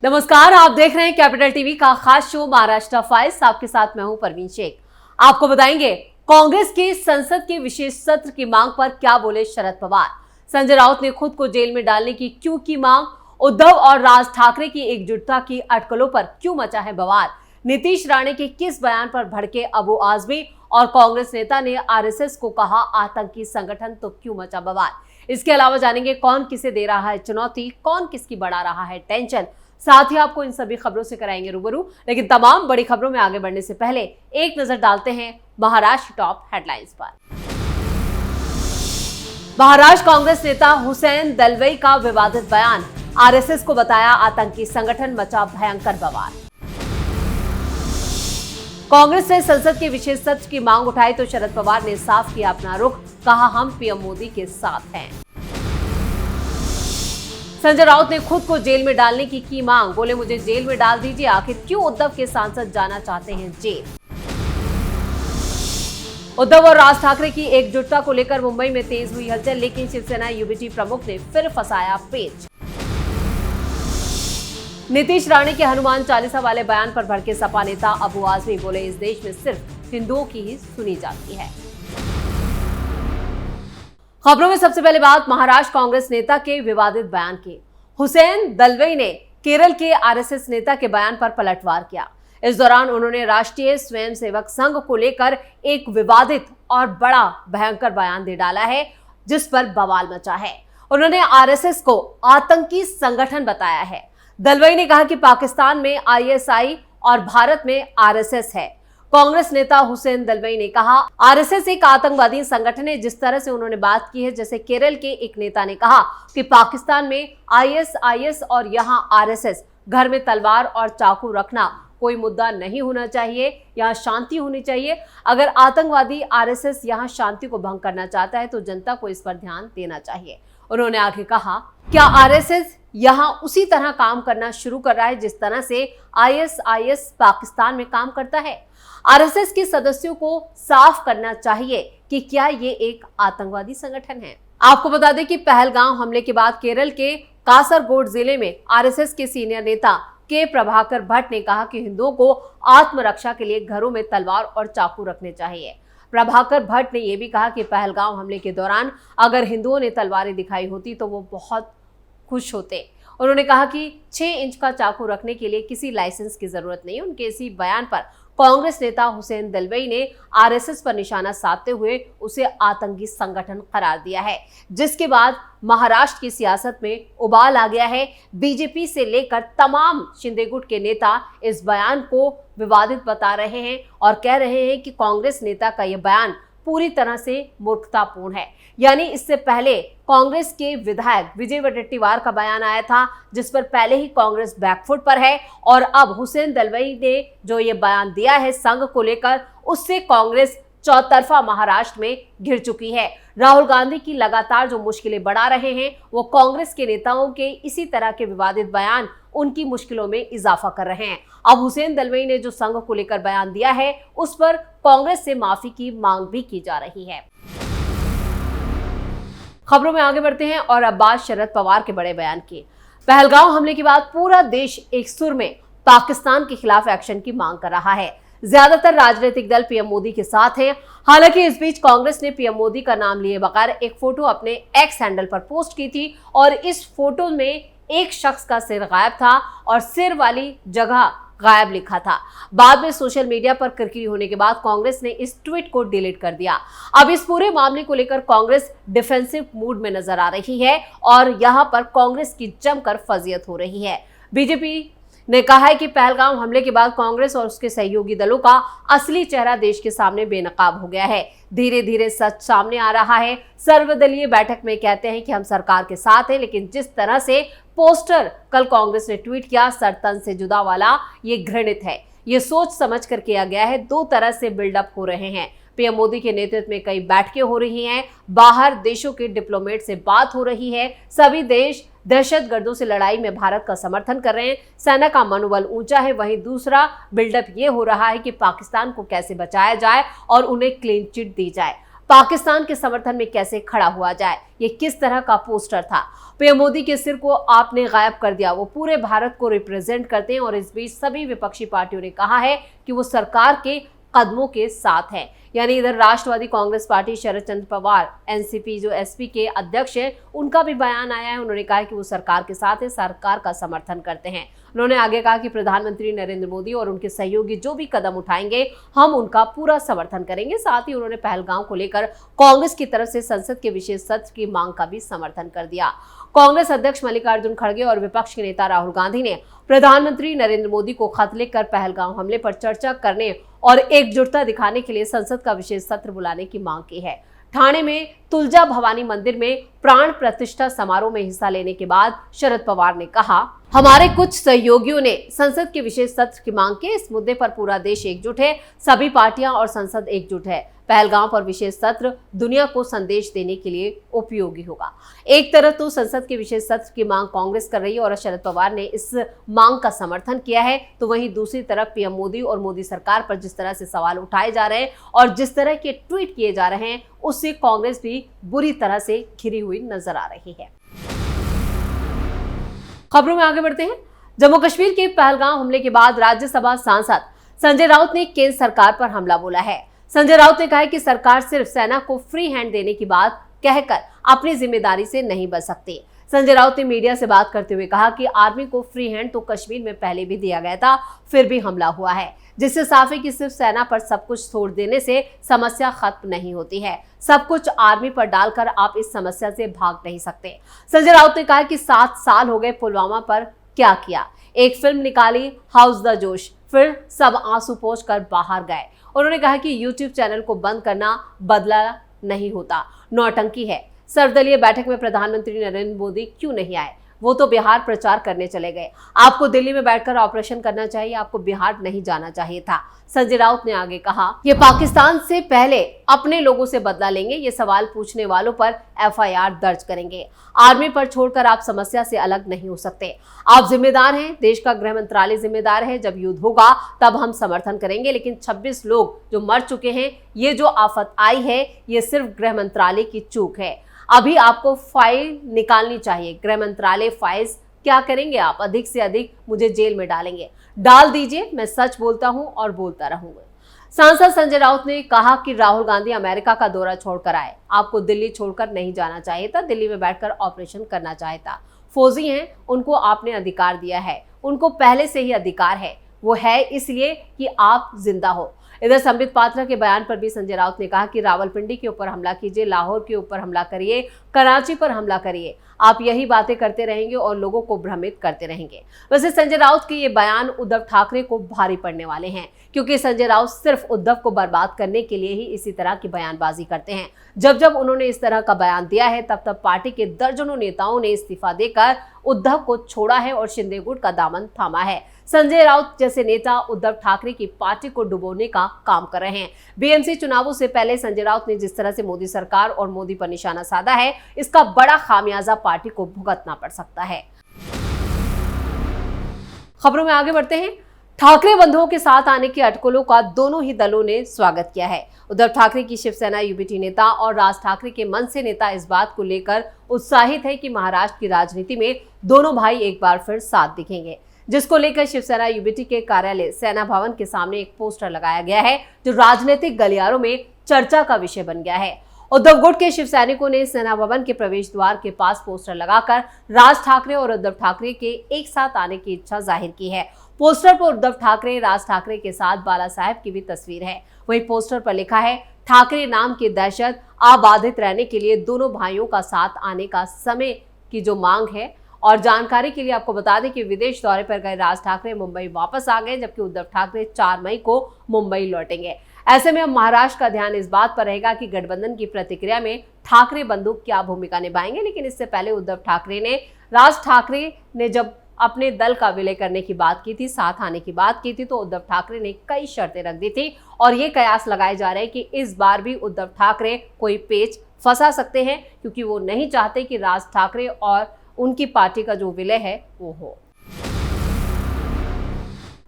नमस्कार, आप देख रहे हैं कैपिटल टीवी का खास शो महाराष्ट्र फाइल्स। आपके साथ मैं हूं परवीन शेख। आपको बताएंगे कांग्रेस के संसद के विशेष सत्र की मांग पर क्या बोले शरद पवार। संजय राउत ने खुद को जेल में डालने की क्यों की मांग। उद्धव और राज ठाकरे की एकजुटता की अटकलों पर क्यों मचा है बवाल। नीतीश राणे के किस बयान पर भड़के अबू आजमी और कांग्रेस नेता ने आरएसएस को कहा आतंकी संगठन, तो क्यों मचा बवाल। इसके अलावा जानेंगे कौन किसे दे रहा है चुनौती, कौन किसकी बढ़ा रहा है टेंशन। साथ ही आपको इन सभी खबरों से कराएंगे रूबरू। लेकिन तमाम बड़ी खबरों में आगे बढ़ने से पहले एक नजर डालते हैं महाराष्ट्र टॉप हेडलाइंस पर। महाराष्ट्र कांग्रेस नेता हुसैन दलवई का विवादित बयान, आरएसएस को बताया आतंकी संगठन, मचा भयंकर बवाल। कांग्रेस ने संसद के विशेष सत्र की मांग उठाई तो शरद पवार ने साफ किया अपना रुख, कहा हम पीएम मोदी के साथ हैं। संजय राउत ने खुद को जेल में डालने की मांग, बोले मुझे जेल में डाल दीजिए, आखिर क्यों उद्धव के सांसद जाना चाहते हैं जेल। उद्धव और राज ठाकरे की एकजुटता को लेकर मुंबई में तेज हुई हलचल, लेकिन शिवसेना यूबीटी प्रमुख ने फिर फंसाया पेच। नीतीश राणे के हनुमान चालीसा वाले बयान पर भड़के सपा नेता अबू आजमी, बोले इस देश में सिर्फ हिंदुओं की ही सुनी जाती है। खबरों में सबसे पहले बात महाराष्ट्र कांग्रेस नेता के विवादित बयान की। हुसैन दलवई ने केरल के आरएसएस नेता के बयान पर पलटवार किया। इस दौरान उन्होंने राष्ट्रीय स्वयंसेवक संघ को लेकर एक विवादित और बड़ा भयंकर बयान दे डाला है, जिस पर बवाल मचा है। उन्होंने आरएसएस को आतंकी संगठन बताया है। दलवई ने कहा कि पाकिस्तान में आईएसआई और भारत में आरएसएस है। कांग्रेस नेता हुसैन दलवई ने कहा आरएसएस एक आतंकवादी संगठन है। जिस तरह से उन्होंने बात की है, जैसे केरल के एक नेता ने कहा कि पाकिस्तान में आईएसआईएस और यहां आरएसएस, घर में तलवार और चाकू रखना कोई मुद्दा नहीं होना चाहिए, यहाँ शांति होनी चाहिए। अगर आतंकवादी आरएसएस यहाँ शांति को भंग करना चाहता है तो जनता को इस पर ध्यान देना चाहिए। उन्होंने आगे कहा क्या आरएसएस यहाँ उसी तरह काम करना शुरू कर रहा है जिस तरह से आईएसआईएस पाकिस्तान में काम करता है। आरएसएस के सदस्यों को साफ करना चाहिए कि क्या ये एक आतंकवादी संगठन है। आपको बता दें कि पहलगाम हमले के बाद केरल के कासरगोड जिले में आरएसएस के सीनियर नेता के प्रभाकर भट्ट ने कहा कि हिंदुओं को आत्मरक्षा के लिए घरों में तलवार और चाकू रखने चाहिए। प्रभाकर भट्ट ने यह भी कहा कि पहलगाम हमले के दौरान अगर हिंदुओं ने तलवारें दिखाई होती तो वो बहुत खुश होते। उन्होंने कहा कि 6 इंच का चाकू रखने के लिए किसी लाइसेंस की जरूरत नहीं। उनके इसी बयान पर कांग्रेस नेता हुसैन दलवई ने आरएसएस पर निशाना साधते हुए उसे आतंकी संगठन करार दिया है, जिसके बाद महाराष्ट्र की सियासत में उबाल आ गया है। बीजेपी से लेकर तमाम शिंदे गुट के नेता इस बयान को विवादित बता रहे हैं और कह रहे हैं कि कांग्रेस नेता का यह बयान पूरी तरह से मूर्खतापूर्ण है। यानी इससे पहले कांग्रेस के विधायक विजय वडेट्टीवार का बयान आया था, जिस पर पहले ही कांग्रेस बैकफुट पर है, और अब हुसैन दलवई ने जो ये बयान दिया है संघ को लेकर, उससे कांग्रेस चौतरफा महाराष्ट्र में घिर चुकी है। राहुल गांधी की लगातार जो मुश्किलें बढ़ा रहे हैं, वो कांग्रेस के नेताओं के इसी तरह के विवादित बयान उनकी मुश्किलों में इजाफा कर रहे हैं। अब हुसैन दलवई ने जो संघ को लेकर बयान दिया है, उस पर कांग्रेस से माफी की मांग भी की जा रही है। खबरों में आगे बढ़ते हैं और अब बात शरद पवार के बड़े बयान की। पहलगाम हमले के बाद पूरा देश एक सुर में पाकिस्तान के खिलाफ एक्शन की मांग कर रहा है। ज्यादातर राजनीतिक दल पीएम मोदी के साथ हैं। हालांकि इस बीच कांग्रेस ने पीएम मोदी का नाम लिए बगैर एक फोटो अपने एक्स हैंडल पर पोस्ट की थी और इस फोटो में एक शख्स का सिर गायब था और सिर वाली जगह गायब लिखा था। बाद में सोशल मीडिया पर किरकिरी होने के बाद कांग्रेस ने इस ट्वीट को डिलीट कर दिया। अब इस पूरे मामले को लेकर कांग्रेस डिफेंसिव मूड में नजर आ रही है और यहां पर कांग्रेस की जमकर फजीयत हो रही है। बीजेपी ने कहा है कि पहलगाम हमले के बाद कांग्रेस और उसके सहयोगी दलों का असली चेहरा देश के सामने बेनकाब हो गया है। धीरे धीरे सच सामने आ रहा है। सर्वदलीय बैठक में कहते हैं कि हम सरकार के साथ हैं, लेकिन जिस तरह से पोस्टर कल कांग्रेस ने ट्वीट किया, सर तन से जुदा वाला, ये घृणित है। ये सोच समझ कर किया गया है। 2 तरह से बिल्डअप हो रहे हैं। पीएम मोदी के नेतृत्व में कई बैठकें हो रही हैं, बाहर देशों के डिप्लोमेट से बात हो रही है। सभी देश दहशतगर्दों से लड़ाई में भारत का समर्थन कर रहे हैं। सेना का मनोबल ऊंचा है। वहीं दूसरा बिल्डअप ये हो रहा है कि पाकिस्तान को कैसे बचाया जाए और उन्हें क्लीन चिट दी जाए। पाकिस्तान के समर्थन में कैसे खड़ा हुआ जाए, ये किस तरह का पोस्टर था। पीएम मोदी के सिर को आपने गायब कर दिया। वो पूरे भारत को रिप्रेजेंट करते हैं और इस बीच सभी विपक्षी पार्टियों ने कहा है कि वो सरकार के कदमों के साथ है। यानी इधर राष्ट्रवादी कांग्रेस पार्टी शरद चंद्र पवार एनसीपी जो एसपी के अध्यक्ष हैं, उनका भी बयान आया है। उन्होंने कहा कि वो सरकार के साथ है, सरकार का समर्थन करते हैं। उन्होंने आगे कहा कि प्रधानमंत्री नरेंद्र मोदी और उनके सहयोगी जो भी कदम उठाएंगे हम उनका पूरा समर्थन करेंगे। साथ ही उन्होंने पहलगाम को लेकर कांग्रेस की तरफ से संसद के विशेष सत्र की मांग का भी समर्थन कर दिया। कांग्रेस अध्यक्ष मल्लिकार्जुन खड़गे और विपक्ष के नेता राहुल गांधी ने प्रधानमंत्री नरेंद्र मोदी को खत लिखकर पहलगाम हमले पर चर्चा करने और एकजुटता दिखाने के लिए संसद का विशेष सत्र बुलाने की मांग की है। ठाणे में तुलजा भवानी मंदिर में प्राण प्रतिष्ठा समारोह में हिस्सा लेने के बाद शरद पवार ने कहा, हमारे कुछ सहयोगियों ने संसद के विशेष सत्र की मांग की। इस मुद्दे पर पूरा देश एकजुट है, सभी पार्टियां और संसद एकजुट है। पहलगाम पर विशेष सत्र दुनिया को संदेश देने के लिए उपयोगी होगा। एक तरफ तो संसद के विशेष सत्र की मांग कांग्रेस कर रही है और शरद पवार ने इस मांग का समर्थन किया है, तो वहीं दूसरी तरफ पीएम मोदी और मोदी सरकार पर जिस तरह से सवाल उठाए जा रहे हैं और जिस तरह के ट्वीट किए जा रहे हैं, उससे कांग्रेस भी बुरी तरह से घिरी हुई नजर आ रही है। खबरों में आगे बढ़ते हैं। जम्मू कश्मीर के पहलगाम हमले के बाद राज्यसभा सांसद संजय राउत ने केंद्र सरकार पर हमला बोला है। संजय राउत ने कहा है कि सरकार सिर्फ सेना को फ्री हैंड देने की बात कहकर अपनी जिम्मेदारी से नहीं बच सकती। संजय राउत ने मीडिया से बात करते हुए कहा कि आर्मी को फ्री हैंड तो कश्मीर में पहले भी दिया गया था, फिर भी हमला हुआ है, जिससे साफ है कि सिर्फ सेना पर सब कुछ छोड़ देने से समस्या खत्म नहीं होती है। सब कुछ आर्मी पर डालकर आप इस समस्या से भाग नहीं सकते। संजय राउत ने कहा कि 7 साल हो गए, पुलवामा पर क्या किया, एक फिल्म निकाली हाउस द जोश, फिर सब आंसू पोंछ कर बाहर गए। उन्होंने कहा कि यूट्यूब चैनल को बंद करना बदला नहीं होता, नौटंकी है। सर्वदलीय बैठक में प्रधानमंत्री नरेंद्र मोदी क्यों नहीं आए? वो तो बिहार प्रचार करने चले गए। आपको दिल्ली में बैठकर ऑपरेशन करना चाहिए, आपको बिहार नहीं जाना चाहिए था। संजय राउत ने आगे कहा, ये पाकिस्तान से पहले अपने लोगों से बदला लेंगे, ये सवाल पूछने वालों पर एफआईआर दर्ज करेंगे। आर्मी पर छोड़कर आप समस्या से अलग नहीं हो सकते। आप जिम्मेदार हैं, देश का गृह मंत्रालय जिम्मेदार है। जब युद्ध होगा तब हम समर्थन करेंगे, लेकिन 26 लोग जो मर चुके हैं, ये जो आफत आई है, ये सिर्फ गृह मंत्रालय की चूक है। अभी आपको फाइल निकालनी चाहिए। गृह मंत्रालय फाइल्स क्या करेंगे आप? अधिक से अधिक मुझे जेल में डालेंगे। डाल दीजिए, मैं सच बोलता हूं और बोलता रहूंगा। सांसद संजय राउत ने कहा कि राहुल गांधी अमेरिका का दौरा छोड़कर आए, आपको दिल्ली छोड़कर नहीं जाना चाहिए था, दिल्ली में बैठकर ऑपरेशन करना चाहिए था। फौजी हैं, उनको आपने अधिकार दिया है, उनको पहले से ही अधिकार है, वो है इसलिए कि आप जिंदा हो। इधर संबित पात्रा के बयान पर भी संजय राउत ने कहा कि रावलपिंडी के ऊपर हमला कीजिए, लाहौर के ऊपर हमला करिए, कराची पर हमला करिए, आप यही बातें करते रहेंगे और लोगों को भ्रमित करते रहेंगे। वैसे संजय राउत के ये बयान उद्धव ठाकरे को भारी पड़ने वाले हैं, क्योंकि संजय राउत सिर्फ उद्धव को बर्बाद करने के लिए ही इसी तरह की बयानबाजी करते हैं। जब उन्होंने इस तरह का बयान दिया है, तब पार्टी के दर्जनों नेताओं ने इस्तीफा देकर उद्धव को छोड़ा है और शिंदे गुट का दामन थामा है। संजय राउत जैसे नेता उद्धव ठाकरे की पार्टी को डुबोने का काम कर रहे हैं। बीएमसी चुनावों से पहले संजय राउत ने जिस तरह से मोदी सरकार और मोदी पर निशाना साधा है, इसका बड़ा खामियाजा पार्टी को भुगतना पड़ सकता है। खबरों में आगे बढ़ते हैं। ठाकरे बंधुओं के साथ आने की अटकलों का दोनों ही दलों ने स्वागत किया है। उद्धव ठाकरे की शिवसेना यूबीटी नेता और राज ठाकरे के मनसे नेता इस बात को लेकर उत्साहित है कि महाराष्ट्र की राजनीति में दोनों भाई एक बार फिर साथ दिखेंगे, जिसको लेकर शिवसेना यूबीटी के कार्यालय सेना भवन के सामने एक पोस्टर लगाया गया है, जो राजनीतिक गलियारों में चर्चा का विषय बन गया है। उद्धव गुट के शिव सैनिकों ने सेना भवन के प्रवेश द्वार के पास पोस्टर लगाकर राज ठाकरे और उद्धव ठाकरे के एक साथ आने की इच्छा जाहिर की है। पोस्टर पर उद्धव ठाकरे, राज ठाकरे के साथ बाला साहेब की भी तस्वीर है। वहीं पोस्टर पर लिखा है, ठाकरे नाम की दहशत आबादित रहने के लिए दोनों भाइयों का साथ आने का समय की जो मांग है। और जानकारी के लिए आपको बता दें कि विदेश दौरे पर गए राज ठाकरे मुंबई वापस आ गए, जबकि उद्धव ठाकरे 4 मई को मुंबई लौटेंगे। ऐसे में अब महाराष्ट्र का ध्यान इस बात पर रहेगा कि गठबंधन की प्रतिक्रिया में ठाकरे बंधु क्या भूमिका निभाएंगे। लेकिन इससे पहले उद्धव ठाकरे ने राज ठाकरे ने जब अपने दल का विलय करने की बात की थी, साथ आने की बात की थी, तो उद्धव ठाकरे ने कई शर्तें रख दी थी और ये कयास लगाए जा रहे हैं कि इस बार भी उद्धव ठाकरे कोई पेच फंसा सकते हैं, क्योंकि वो नहीं चाहते कि राज ठाकरे और उनकी पार्टी का जो विलय है वो हो।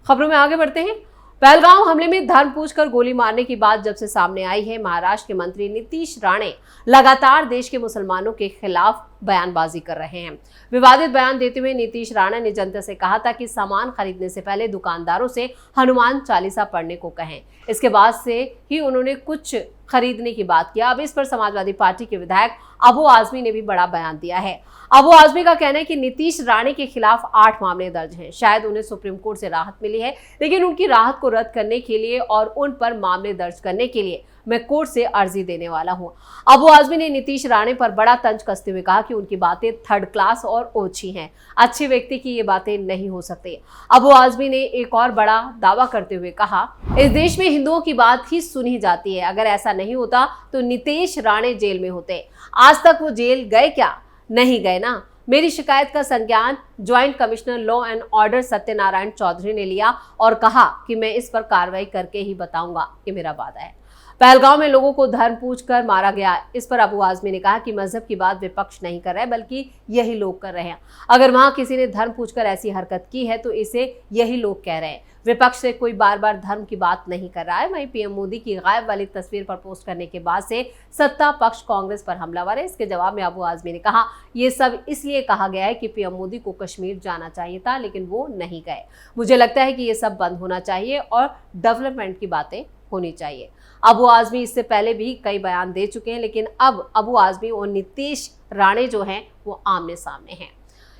खबरों में आगे बढ़ते हैं। पहलगांव हमले में धर्म पूछकर गोली मारने की बात जब से सामने आई है, महाराष्ट्र के मंत्री नीतीश राणे लगातार देश के मुसलमानों के खिलाफ बयानबाजी कर रहे हैं। विवादित बयान देते हुए नीतीश राणे ने जनता से कहा था कि सामान खरीदने से पहले दुकानदारों से हनुमान चालीसा पढ़ने को कहें। इसके बाद से ही उन्होंने कुछ खरीदने की बात किया। अब इस पर समाजवादी पार्टी के विधायक अबू आजमी ने भी बड़ा बयान दिया है। अबू आजमी का कहना है कि नीतीश राणे के खिलाफ 8 मामले दर्ज हैं। शायद उन्हें सुप्रीम कोर्ट से राहत मिली है, लेकिन उनकी राहत को रद्द करने के लिए और उन पर मामले दर्ज करने के लिए मैं कोर्ट से अर्जी देने वाला हूं। अबू आजमी ने नीतीश राणे पर बड़ा तंज कसते हुए कहा कि उनकी बातें थर्ड क्लास और ओछी हैं। अच्छे व्यक्ति की ये बातें नहीं हो सकती। अबू आजमी ने एक और बड़ा दावा करते हुए कहा, इस देश में हिंदुओं की बात ही सुनी जाती है। अगर ऐसा नहीं होता तो नीतीश राणे जेल में होते। आज तक वो जेल गए क्या? नहीं गए ना। मेरी शिकायत का संज्ञान joint commissioner law and order Satyanarayan Chaudhary ने लिया और कहा कि मैं इस पर कार्रवाई करके ही बताऊंगा। कि मेरा वादा है। पहलगांव में लोगों को धर्म पूछकर मारा गया। इस पर अबू आजमी ने कहा कि मजहब की बात विपक्ष नहीं कर रहा है, बल्कि यही लोग कर रहे हैं। अगर वहां किसी ने धर्म पूछकर ऐसी हरकत की है तो इसे यही लोग कह रहे हैं। विपक्ष से कोई बार बार धर्म की बात नहीं कर रहा है। वहीं पीएम मोदी की गायब वाली तस्वीर पर पोस्ट करने के बाद से सत्ता पक्ष कांग्रेस पर हमलावर है। इसके जवाब में अबू आजमी ने कहा, ये सब इसलिए कहा गया है कि पीएम मोदी को कश्मीर जाना चाहिए था, लेकिन वो नहीं गए। मुझे लगता है कि ये सब बंद होना चाहिए और डेवलपमेंट की बातें होनी चाहिए। अबू आजमी इससे पहले भी कई बयान दे चुके हैं, लेकिन अब अबू आजमी और नीतीश राणे जो हैं वो आमने सामने हैं।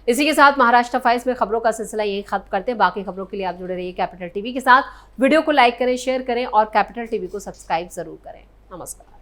इसी के साथ महाराष्ट्र फाइल्स में खबरों का सिलसिला यही खत्म करते हैं। बाकी खबरों के लिए आप जुड़े रहिए कैपिटल टीवी के साथ। वीडियो को लाइक करें, शेयर करें और कैपिटल टीवी को सब्सक्राइब जरूर करें। नमस्कार।